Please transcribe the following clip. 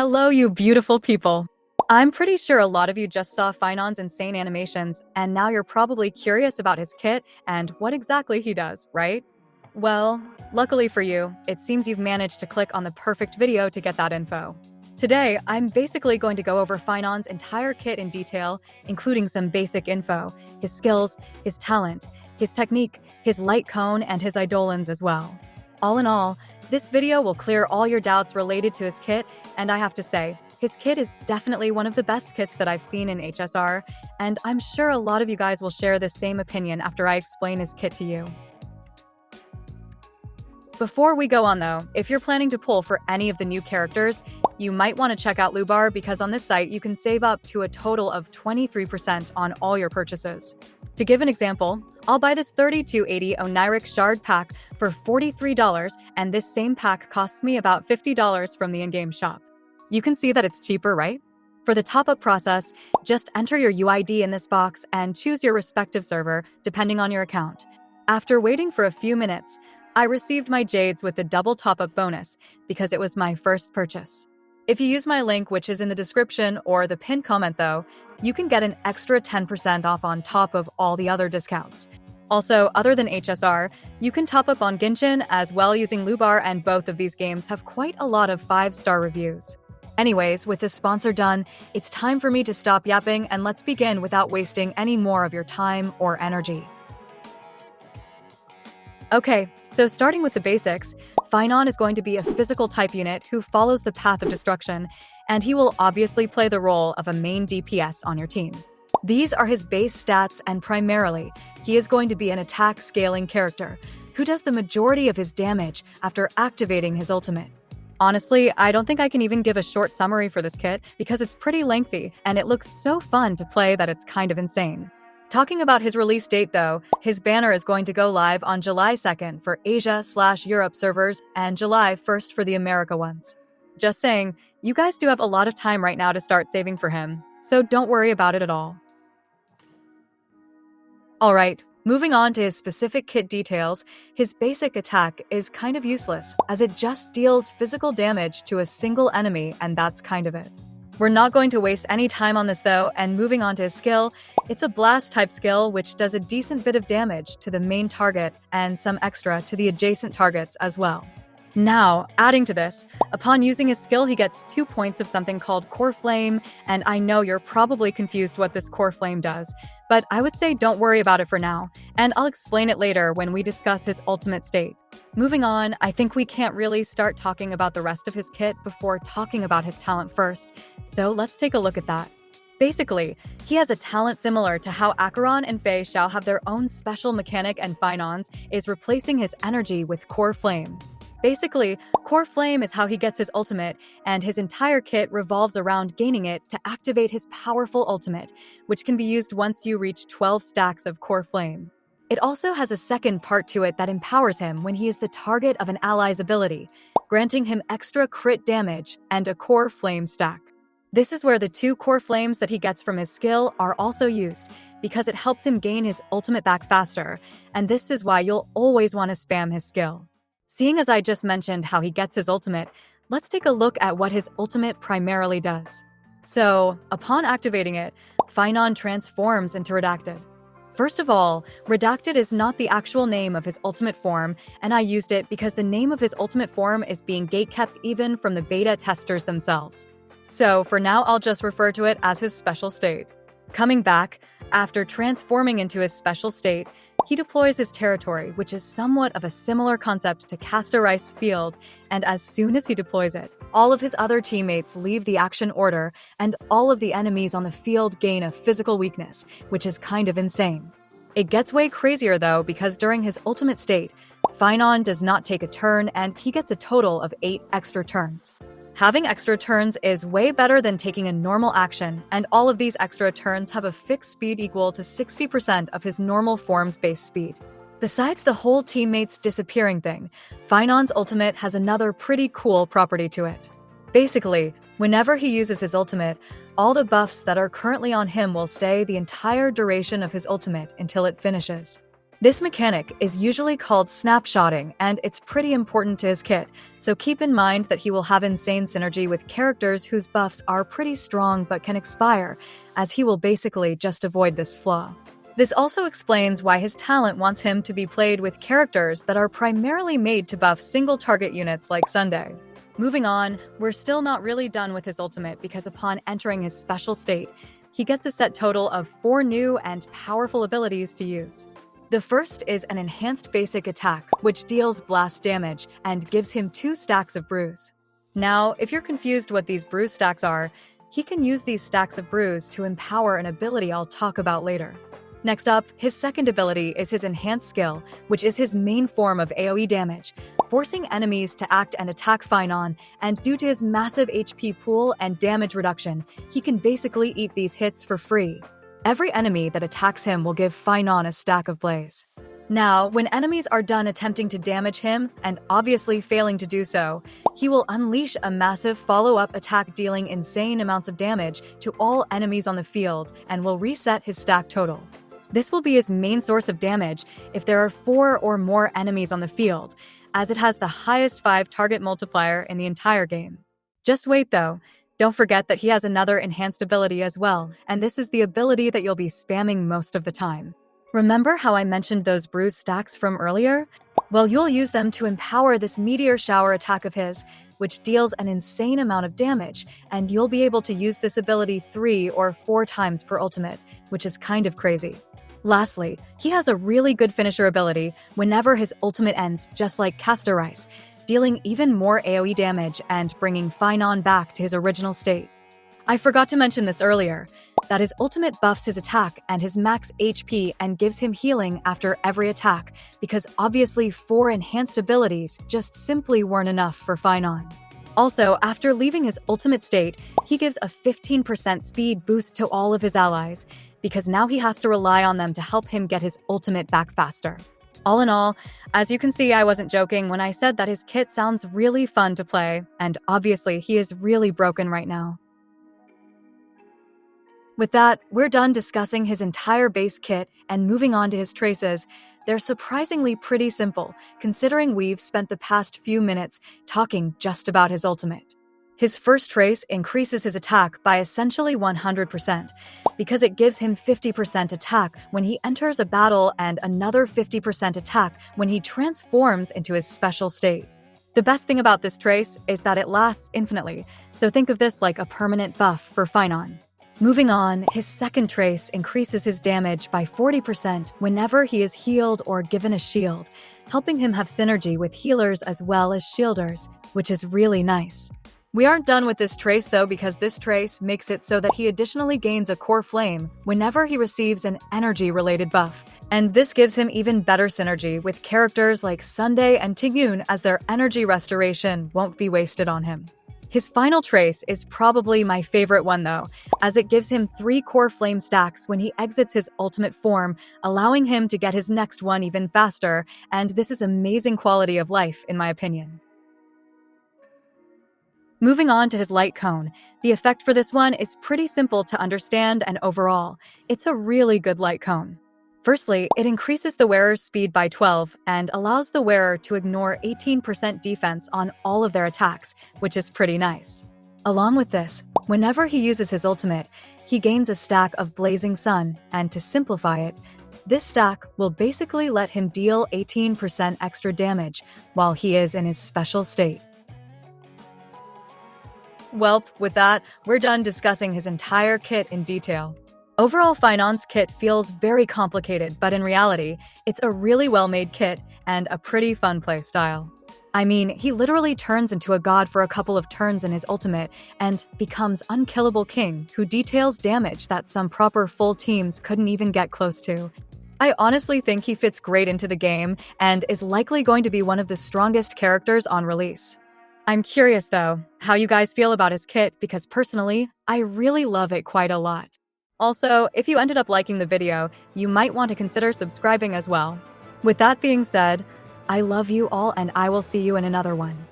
Hello, you beautiful people. I'm pretty sure a lot of you just saw Phainon's insane animations, and now you're probably curious about his kit and what exactly he does, right? Well, luckily for you, it seems you've managed to click on the perfect video to get that info. Today, I'm basically going to go over Phainon's entire kit in detail, including some basic info, his skills, his talent, his technique, his light cone, and his eidolons as well. All in all, this video will clear all your doubts related to his kit, and I have to say, his kit is definitely one of the best kits that I've seen in HSR, and I'm sure a lot of you guys will share this same opinion after I explain his kit to you. Before we go on though, if you're planning to pull for any of the new characters, you might want to check out Lubar because on this site you can save up to a total of 23% on all your purchases. To give an example, I'll buy this 3280 Oniric Shard pack for $43, and this same pack costs me about $50 from the in-game shop. You can see that it's cheaper, right? For the top-up process, just enter your UID in this box and choose your respective server, depending on your account. After waiting for a few minutes, I received my Jades with the double top-up bonus because it was my first purchase. If you use my link, which is in the description or the pinned comment though, you can get an extra 10% off on top of all the other discounts. Also, other than HSR, you can top up on Genshin as well using Lubar, and both of these games have quite a lot of 5-star reviews. Anyways, with this sponsor done, it's time for me to stop yapping and let's begin without wasting any more of your time or energy. Okay, so starting with the basics, Phainon is going to be a physical type unit who follows the path of destruction, and he will obviously play the role of a main DPS on your team. These are his base stats, and primarily, he is going to be an attack scaling character who does the majority of his damage after activating his ultimate. Honestly, I don't think I can even give a short summary for this kit because it's pretty lengthy and it looks so fun to play that it's kind of insane. Talking about his release date though, his banner is going to go live on July 2nd for Asia/Europe servers and July 1st for the America ones. Just saying, you guys do have a lot of time right now to start saving for him, so don't worry about it at all. Alright, moving on to his specific kit details, his basic attack is kind of useless as it just deals physical damage to a single enemy, and that's kind of it. We're not going to waste any time on this though, and moving on to his skill, it's a blast type skill which does a decent bit of damage to the main target and some extra to the adjacent targets as well. Now, adding to this, upon using his skill he gets 2 points of something called Core Flame, and I know you're probably confused what this Core Flame does, but I would say don't worry about it for now, and I'll explain it later when we discuss his ultimate state. Moving on, I think we can't really start talking about the rest of his kit before talking about his talent first, so let's take a look at that. Basically, he has a talent similar to how Acheron and Faye shall have their own special mechanic, and Phainon's is replacing his energy with Core Flame. Basically, Core Flame is how he gets his ultimate, and his entire kit revolves around gaining it to activate his powerful ultimate, which can be used once you reach 12 stacks of Core Flame. It also has a second part to it that empowers him when he is the target of an ally's ability, granting him extra crit damage and a Core Flame stack. This is where the 2 Core Flames that he gets from his skill are also used, because it helps him gain his ultimate back faster, and this is why you'll always want to spam his skill. Seeing as I just mentioned how he gets his ultimate, let's take a look at what his ultimate primarily does. So, upon activating it, Phainon transforms into Redacted. First of all, Redacted is not the actual name of his ultimate form, and I used it because the name of his ultimate form is being gatekept even from the beta testers themselves. So, for now I'll just refer to it as his special state. Coming back, after transforming into his special state, he deploys his territory, which is somewhat of a similar concept to Caster Rice Field, and as soon as he deploys it, all of his other teammates leave the action order, and all of the enemies on the field gain a physical weakness, which is kind of insane. It gets way crazier though, because during his ultimate state, Phainon does not take a turn, and he gets a total of 8 extra turns. Having extra turns is way better than taking a normal action, and all of these extra turns have a fixed speed equal to 60% of his normal form's base speed. Besides the whole teammates disappearing thing, Phainon's ultimate has another pretty cool property to it. Basically, whenever he uses his ultimate, all the buffs that are currently on him will stay the entire duration of his ultimate until it finishes. This mechanic is usually called snapshotting, and it's pretty important to his kit, so keep in mind that he will have insane synergy with characters whose buffs are pretty strong but can expire, as he will basically just avoid this flaw. This also explains why his talent wants him to be played with characters that are primarily made to buff single target units like Sunday. Moving on, we're still not really done with his ultimate because upon entering his special state, he gets a set total of 4 new and powerful abilities to use. The first is an enhanced basic attack, which deals blast damage and gives him 2 stacks of bruise. Now, if you're confused what these bruise stacks are, he can use these stacks of bruise to empower an ability I'll talk about later. Next up, his second ability is his enhanced skill, which is his main form of AoE damage, forcing enemies to act and attack Phainon, and due to his massive HP pool and damage reduction, he can basically eat these hits for free. Every enemy that attacks him will give Phainon a stack of blaze. Now, when enemies are done attempting to damage him, and obviously failing to do so, he will unleash a massive follow-up attack dealing insane amounts of damage to all enemies on the field and will reset his stack total. This will be his main source of damage if there are 4 or more enemies on the field, as it has the highest 5 target multiplier in the entire game. Just wait though. Don't forget that he has another enhanced ability as well, and this is the ability that you'll be spamming most of the time. Remember how I mentioned those bruise stacks from earlier? Well, you'll use them to empower this meteor shower attack of his, which deals an insane amount of damage, and you'll be able to use this ability 3 or 4 times per ultimate, which is kind of crazy. Lastly, he has a really good finisher ability whenever his ultimate ends, just like Castorice, dealing even more AoE damage and bringing Phainon back to his original state. I forgot to mention this earlier, that his ultimate buffs his attack and his max HP and gives him healing after every attack, because obviously 4 enhanced abilities just simply weren't enough for Phainon. Also, after leaving his ultimate state, he gives a 15% speed boost to all of his allies, because now he has to rely on them to help him get his ultimate back faster. All in all, as you can see, I wasn't joking when I said that his kit sounds really fun to play, and obviously he is really broken right now. With that, we're done discussing his entire base kit and moving on to his traces. They're surprisingly pretty simple, considering we've spent the past few minutes talking just about his ultimate. His first trace increases his attack by essentially 100%, because it gives him 50% attack when he enters a battle and another 50% attack when he transforms into his special state. The best thing about this trace is that it lasts infinitely, so think of this like a permanent buff for Phainon. Moving on, his second trace increases his damage by 40% whenever he is healed or given a shield, helping him have synergy with healers as well as shielders, which is really nice. We aren't done with this trace though, because this trace makes it so that he additionally gains a core flame whenever he receives an energy-related buff, and this gives him even better synergy with characters like Sunday and Tigyun, as their energy restoration won't be wasted on him. His final trace is probably my favorite one though, as it gives him 3 core flame stacks when he exits his ultimate form, allowing him to get his next one even faster, and this is amazing quality of life in my opinion. Moving on to his light cone, the effect for this one is pretty simple to understand, and overall, it's a really good light cone. Firstly, it increases the wearer's speed by 12 and allows the wearer to ignore 18% defense on all of their attacks, which is pretty nice. Along with this, whenever he uses his ultimate, he gains a stack of Blazing Sun, and to simplify it, this stack will basically let him deal 18% extra damage while he is in his special state. Welp, with that, we're done discussing his entire kit in detail. Overall, Phainon's kit feels very complicated, but in reality, it's a really well-made kit and a pretty fun playstyle. I mean, he literally turns into a god for a couple of turns in his ultimate and becomes unkillable king who details damage that some proper full teams couldn't even get close to. I honestly think he fits great into the game and is likely going to be one of the strongest characters on release. I'm curious though, how you guys feel about his kit, because personally, I really love it quite a lot. Also, if you ended up liking the video, you might want to consider subscribing as well. With that being said, I love you all and I will see you in another one.